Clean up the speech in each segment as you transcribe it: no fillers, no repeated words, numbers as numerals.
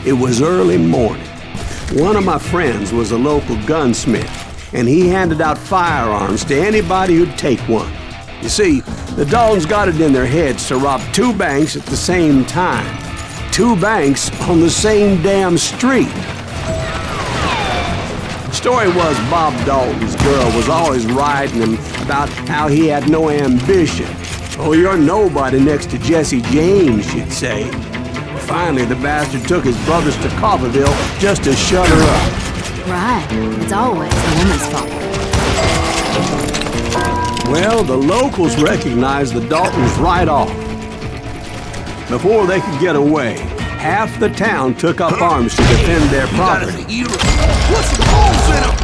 It was early morning. One of my friends was a local gunsmith, and he handed out firearms to anybody who'd take one. You see, the Daltons got it in their heads to rob 2 banks at the same time. 2 banks on the same damn street. The story was Bob Dalton's girl was always writing him about how he had no ambition. "Oh, you're nobody next to Jesse James," she'd say. Finally, the bastard took his brothers to Coffeyville just to shut her up. Right. It's always the woman's fault. Well, the locals recognized the Daltons right off. Before they could get away, half the town took up arms to defend their property. Put some holes in them!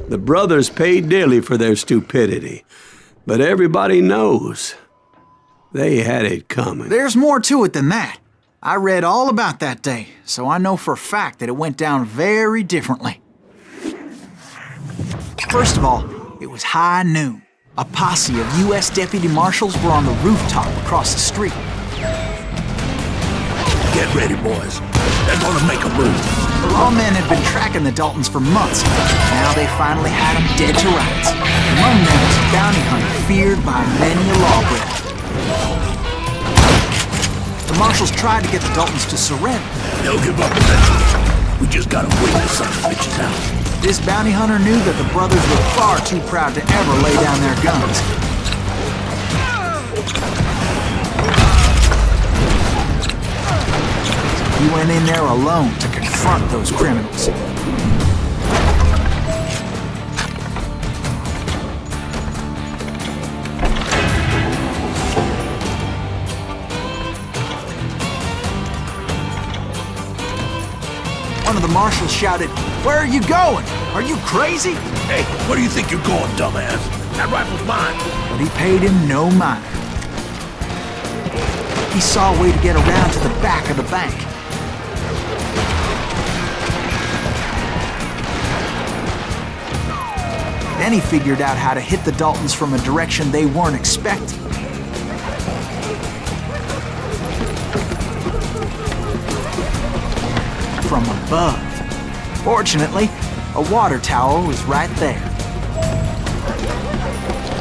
The brothers paid dearly for their stupidity, but everybody knows they had it coming. There's more to it than that. I read all about that day, so I know for a fact that it went down very differently. First of all, it was high noon. A posse of U.S. deputy marshals were on the rooftop across the street. Get ready, boys. They're gonna make a move. The lawmen had been tracking the Daltons for months. Now they finally had them dead to rights. Among them was a bounty hunter feared by many a lawbreaker. The marshals tried to get the Daltons to surrender. They'll give up eventually. We just gotta wait the son of bitches out. This bounty hunter knew that the brothers were far too proud to ever lay down their guns. He went in there alone to confront those criminals. One of the marshals shouted, "Where are you going? Are you crazy?" Hey, where do you think you're going, dumbass? That rifle's mine. But he paid him no mind. He saw a way to get around to the back of the bank. Then he figured out how to hit the Daltons from a direction they weren't expecting. From above. Fortunately, a water tower was right there.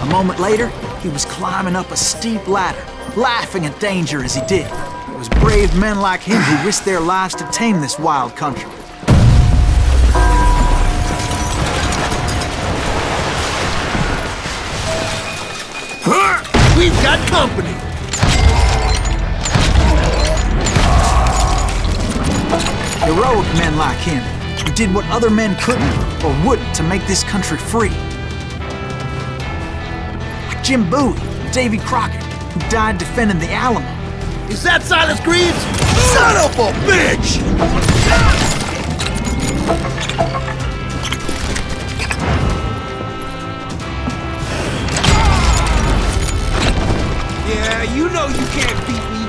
A moment later, he was climbing up a steep ladder, laughing at danger as he did. It was brave men like him who risked their lives to tame this wild country. We've got company! Heroic men like him, who did what other men couldn't or wouldn't to make this country free. Like Jim Bowie and Davy Crockett, who died defending the Alamo. Is that Silas Greaves? Son of a bitch! Yeah, you know you can't beat me.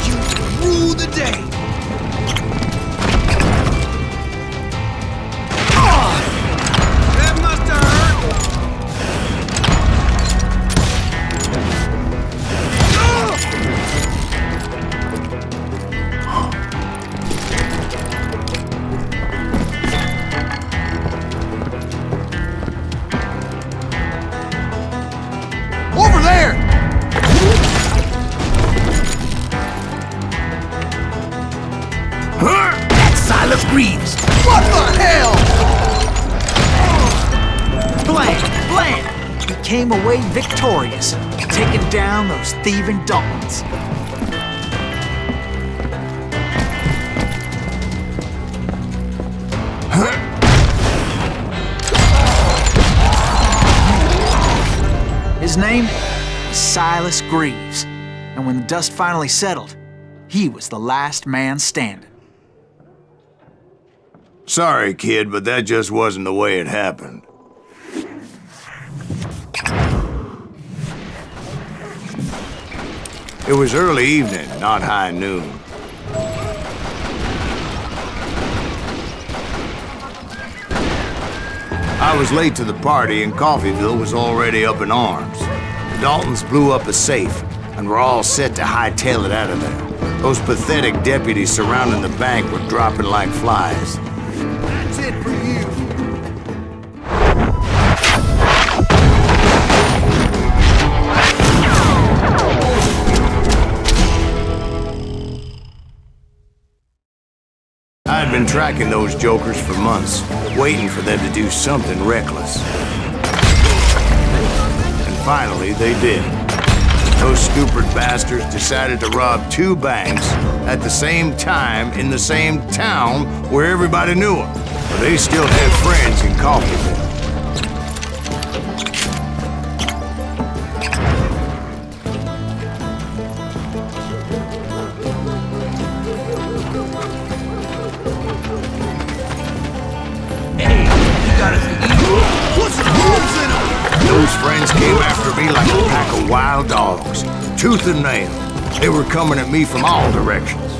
You rule the day. That must have over there! That's Silas Greaves! What the hell? Blam! Blam! He came away victorious, taking down those thieving Daltons. His name was Silas Greaves, and when the dust finally settled, he was the last man standing. Sorry, kid, but that just wasn't the way it happened. It was early evening, not high noon. I was late to the party and Coffeyville was already up in arms. The Daltons blew up a safe and were all set to hightail it out of there. Those pathetic deputies surrounding the bank were dropping like flies. That's it for you. I had been tracking those jokers for months, waiting for them to do something reckless. And finally, they did. Those stupid bastards decided to rob 2 banks at the same time in the same town where everybody knew them. But they still had friends in Coffeyville. Those friends came after me like a pack of wild dogs, tooth and nail. They were coming at me from all directions.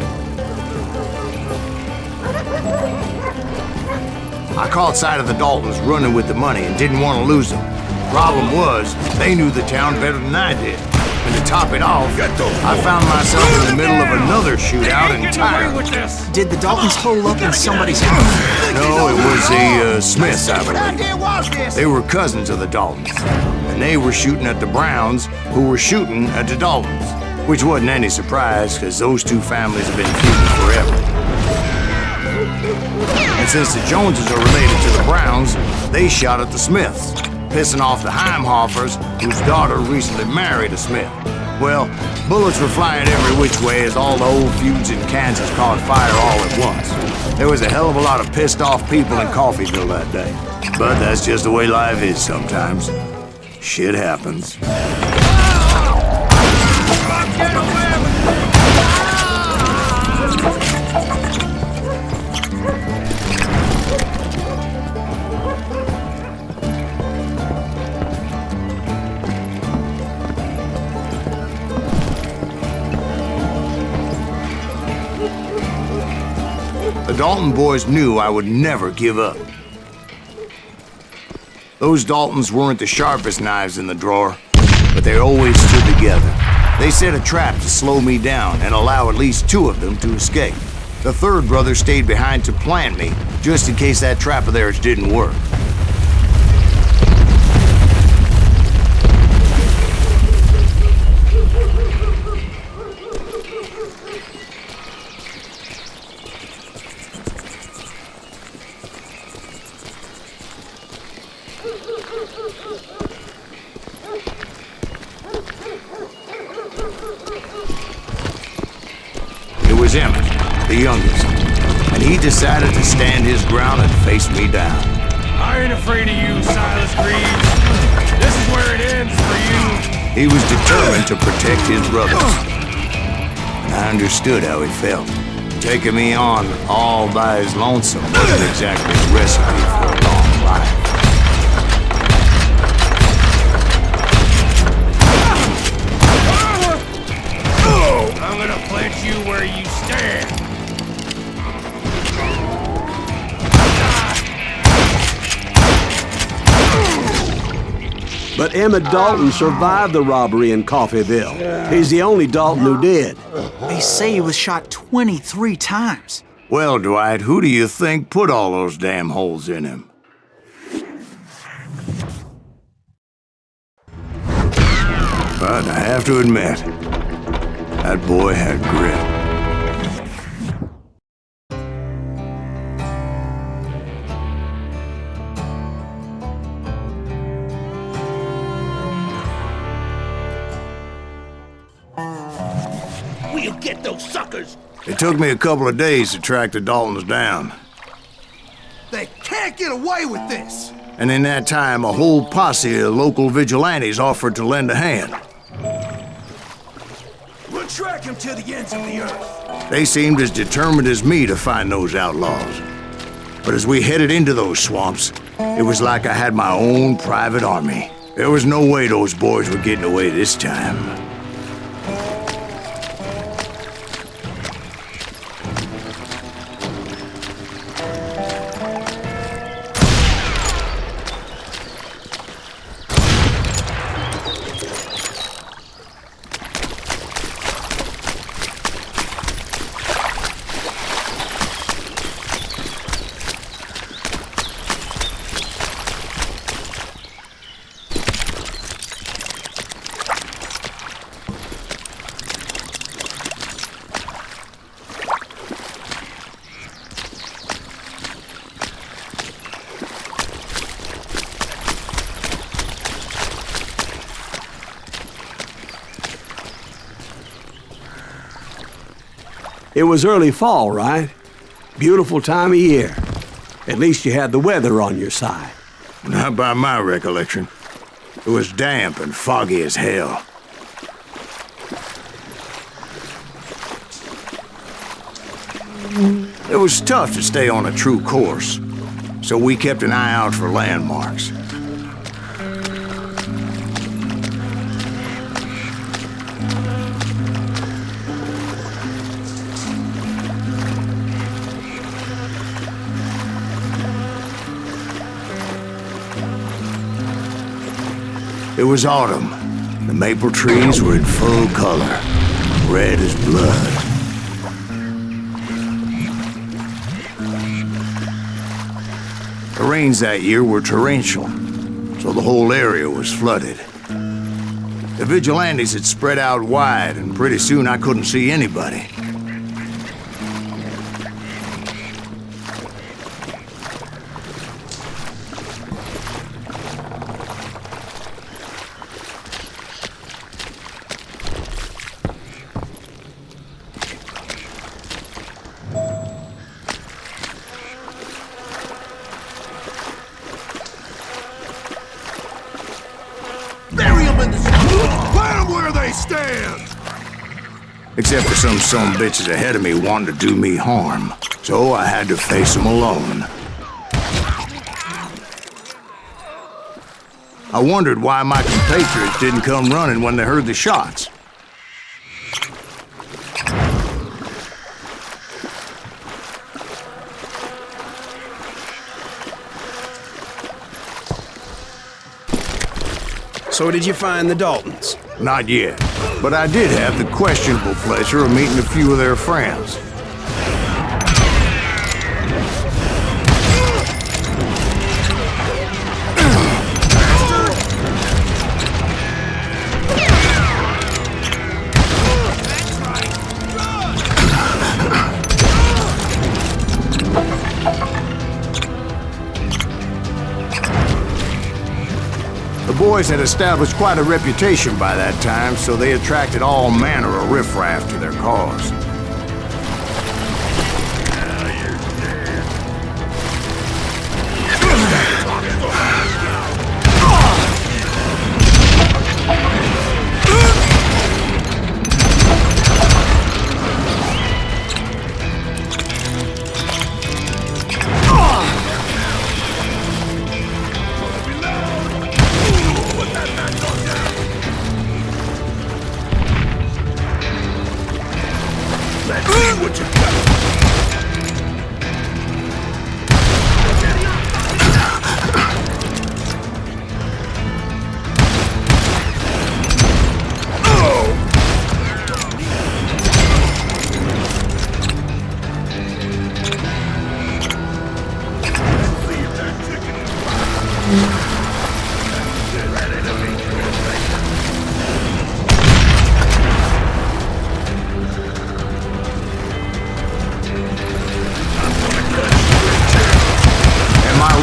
I caught sight of the Daltons running with the money and didn't want to lose them. Problem was, they knew the town better than I did. And to top it off, I found myself in the middle of another shootout entirely. Did the Daltons hole up in somebody's house? No, it was the Smiths, I believe. They were cousins of the Daltons, and they were shooting at the Browns, who were shooting at the Daltons, which wasn't any surprise, because those 2 families have been feuding forever. And since the Joneses are related to the Browns, they shot at the Smiths, pissing off the Heimhoffers, whose daughter recently married a Smith. Well, bullets were flying every which way as all the old feuds in Kansas caught fire all at once. There was a hell of a lot of pissed off people in Coffeyville that day. But that's just the way life is sometimes. Shit happens. The Dalton boys knew I would never give up. Those Daltons weren't the sharpest knives in the drawer, but they always stood together. They set a trap to slow me down and allow at least 2 of them to escape. The 3rd brother stayed behind to plant me, just in case that trap of theirs didn't work. It was Emmett, the youngest, and he decided to stand his ground and face me down. I ain't afraid of you, Silas Greaves. This is where it ends for you. He was determined to protect his brothers, and I understood how he felt. Taking me on all by his lonesome wasn't exactly a recipe for a long life. I'm gonna plant you where you stand. But Emmett Dalton survived the robbery in Coffeyville. He's the only Dalton who did. They say he was shot 23 times. Well, Dwight, who do you think put all those damn holes in him? But I have to admit, that boy had grit. We'll get those suckers. It took me a couple of days to track the Daltons down. They can't get away with this. And in that time, a whole posse of local vigilantes offered to lend a hand. We'll track him to the ends of the earth. They seemed as determined as me to find those outlaws. But as we headed into those swamps, it was like I had my own private army. There was no way those boys were getting away this time. It was early fall, right? Beautiful time of year. At least you had the weather on your side. Not by my recollection. It was damp and foggy as hell. It was tough to stay on a true course, so we kept an eye out for landmarks. It was autumn. The maple trees were in full color, red as blood. The rains that year were torrential, so the whole area was flooded. The vigilantes had spread out wide, and pretty soon I couldn't see anybody. Except for some bitches ahead of me wanting to do me harm. So I had to face them alone. I wondered why my compatriots didn't come running when they heard the shots. So did you find the Daltons? Not yet, but I did have the questionable pleasure of meeting a few of their friends. The boys had established quite a reputation by that time, so they attracted all manner of riffraff to their cause.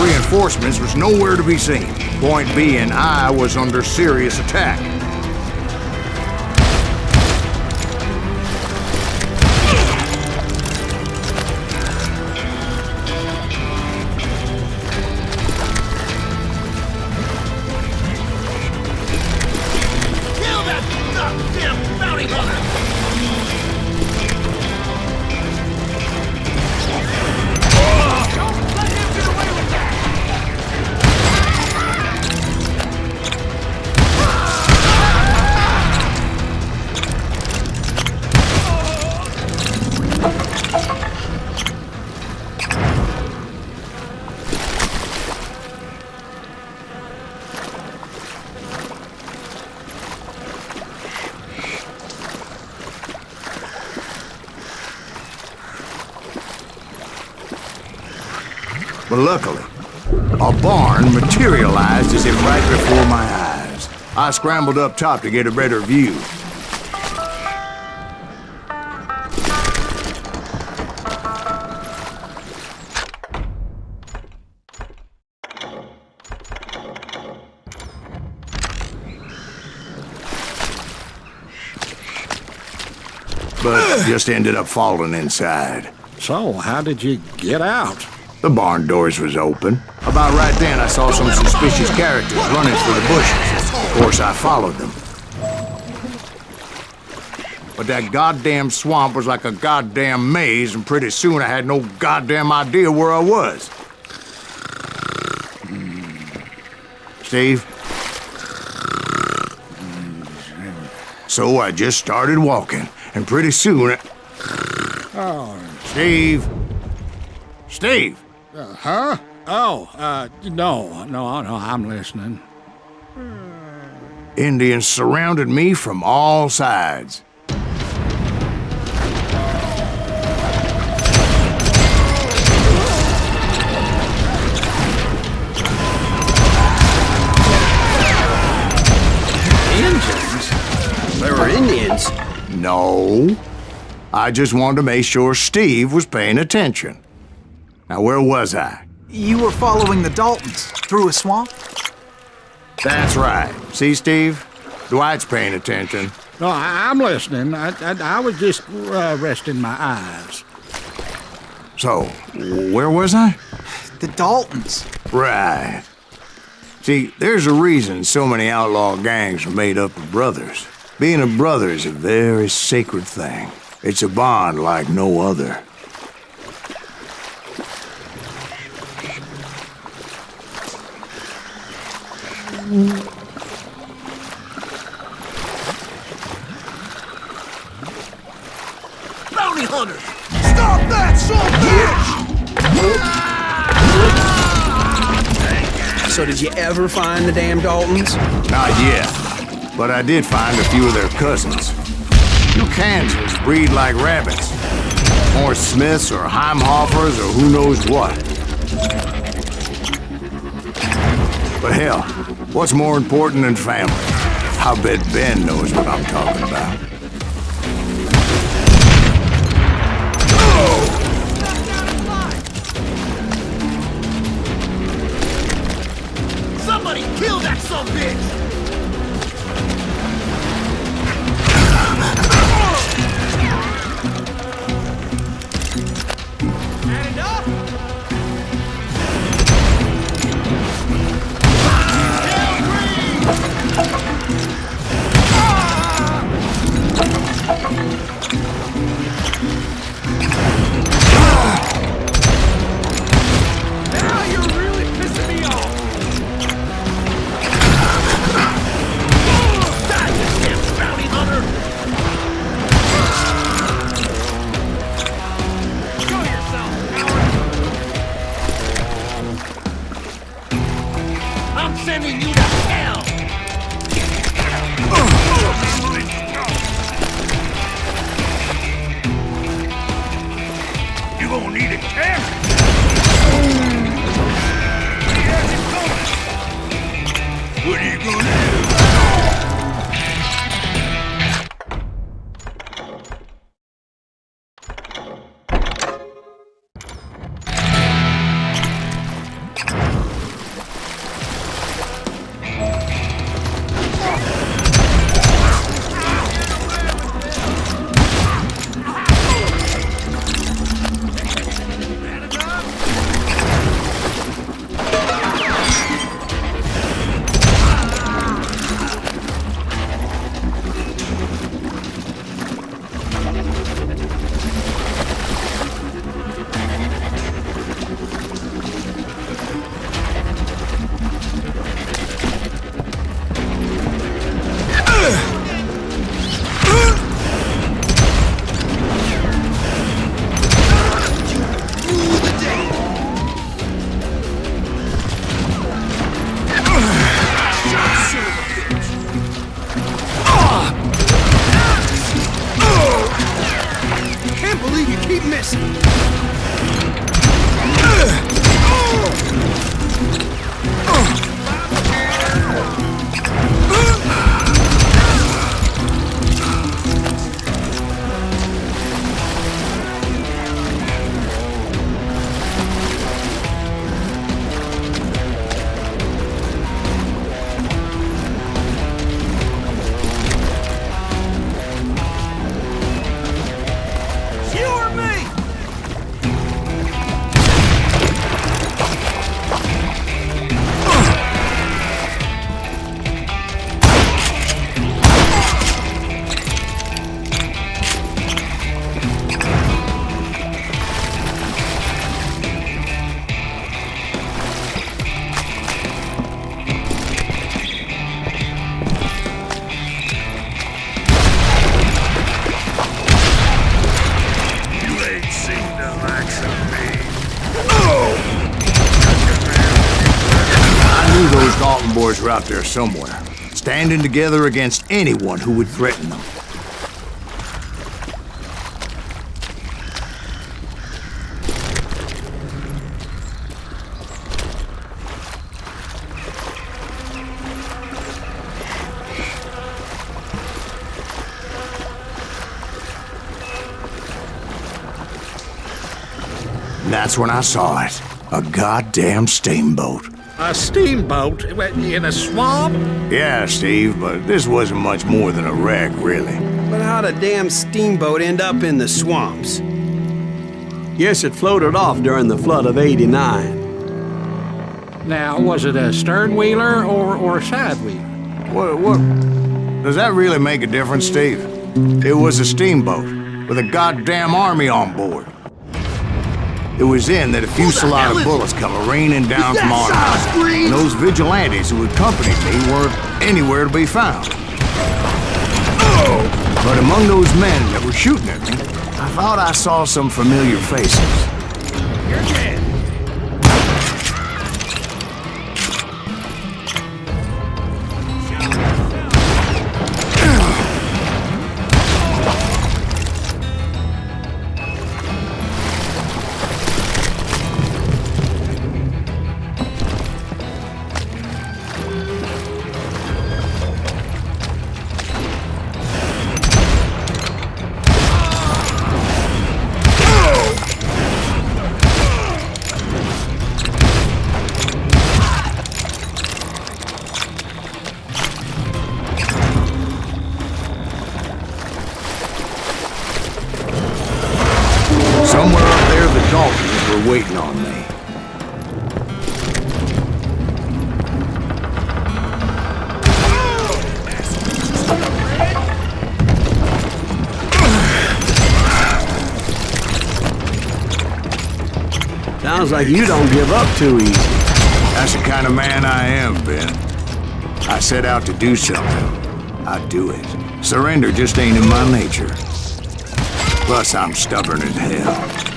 Reinforcements was nowhere to be seen. Point being, I was under serious attack. Kill that goddamn bounty hunter! But luckily, a barn materialized as if right before my eyes. I scrambled up top to get a better view. but just ended up falling inside. So, how did you get out? The barn doors was open. About right then, I saw some suspicious characters running through the bushes. Of course, I followed them. But that goddamn swamp was like a goddamn maze, and pretty soon I had no goddamn idea where I was. Steve? So I just started walking, and pretty soon Oh. Steve? Steve? Huh? Oh, no, I'm listening. Indians surrounded me from all sides. Indians? There were Indians? No. I just wanted to make sure Steve was paying attention. Now, where was I? You were following the Daltons through a swamp? That's right. See, Steve? Dwight's paying attention. No, I'm listening. I was just resting my eyes. So, where was I? The Daltons. Right. See, there's a reason so many outlaw gangs are made up of brothers. Being a brother is a very sacred thing. It's a bond like no other. Bounty hunters! Stop that, son! So did you ever find the damn Daltons? Not yet, but I did find a few of their cousins. You Kansans breed like rabbits. More Smiths or Heimhoffers or who knows what. But hell, what's more important than family? I bet Ben knows what I'm talking about. Somebody kill that son of a bitch! Sending you to hell! You gonna need a camera! What are you gonna do? Dalton boys were out there somewhere, standing together against anyone who would threaten them. And that's when I saw it. A goddamn steamboat. A steamboat in a swamp? Yeah, Steve, but this wasn't much more than a wreck, really. But how'd a damn steamboat end up in the swamps? Yes, it floated off during the flood of '89. Now, was it a stern wheeler or a side wheeler? What? Does that really make a difference, Steve? It was a steamboat with a goddamn army on board. It was then that a fusillade of bullets come raining down from on high, and those vigilantes who accompanied me weren't anywhere to be found. But among those men that were shooting at me, I thought I saw some familiar faces. You're dead. Somewhere up there, the Daltons were waiting on me. Sounds like you don't give up too easy. That's the kind of man I am, Ben. I set out to do something. I do it. Surrender just ain't in my nature. Plus, I'm stubborn as hell.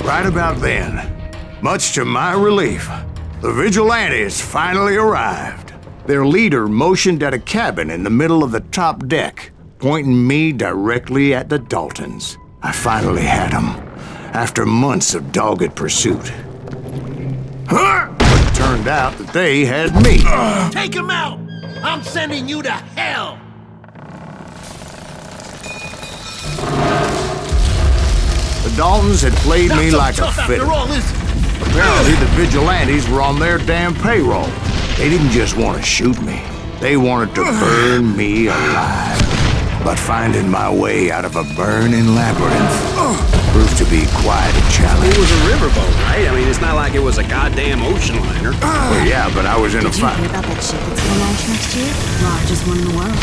Right about then, much to my relief, the vigilantes finally arrived. Their leader motioned at a cabin in the middle of the top deck, pointing me directly at the Daltons. I finally had them, after months of dogged pursuit. But it turned out that they had me. Take him out! I'm sending you to hell! The Daltons had played me like a fiddle. Apparently the vigilantes were on their damn payroll. They didn't just want to shoot me. They wanted to burn me alive. But finding my way out of a burning labyrinth proved to be quite a challenge. It was a riverboat, right? I mean, it's not like it was a goddamn ocean liner. Well, yeah, but I was in a Did you fight. hear about that ship that's gonna launch next year? Largest one in the world.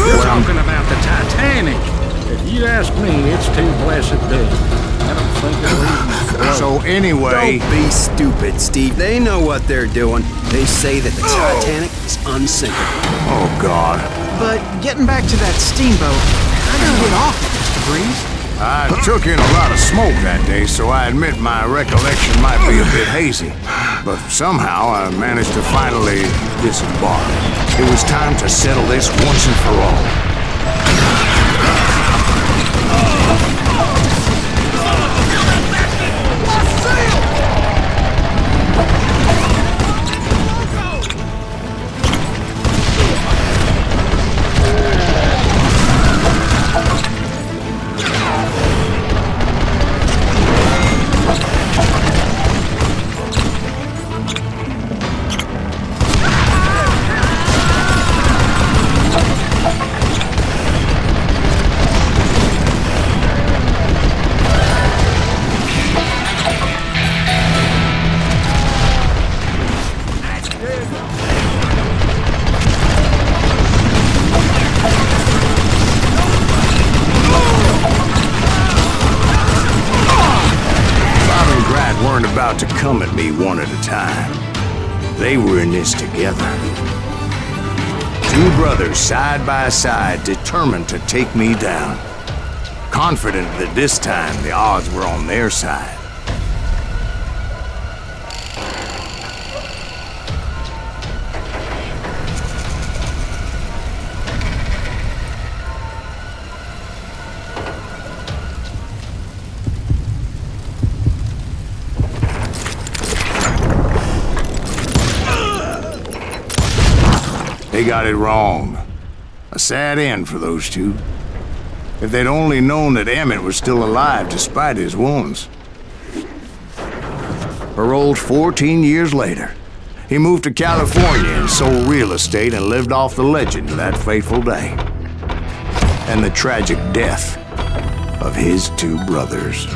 We're talking about the Titanic. If you ask me, it's too blessed big. I don't think it'll even So anyway, Don't be stupid, Steve. They know what they're doing. They say that the Titanic is unsinkable. oh God. But getting back to that steamboat, how did you get off it, Mr. Breeze? I took in a lot of smoke that day, so I admit my recollection might be a bit hazy. But somehow I managed to finally disembark. It was time to settle this once and for all. weren't about to come at me one at a time. They were in this together. Two brothers side by side, determined to take me down. Confident that this time the odds were on their side. They got it wrong. A sad end for those two. If they'd only known that Emmett was still alive despite his wounds. Paroled 14 years later, he moved to California and sold real estate and lived off the legend of that fateful day. And the tragic death of his two brothers.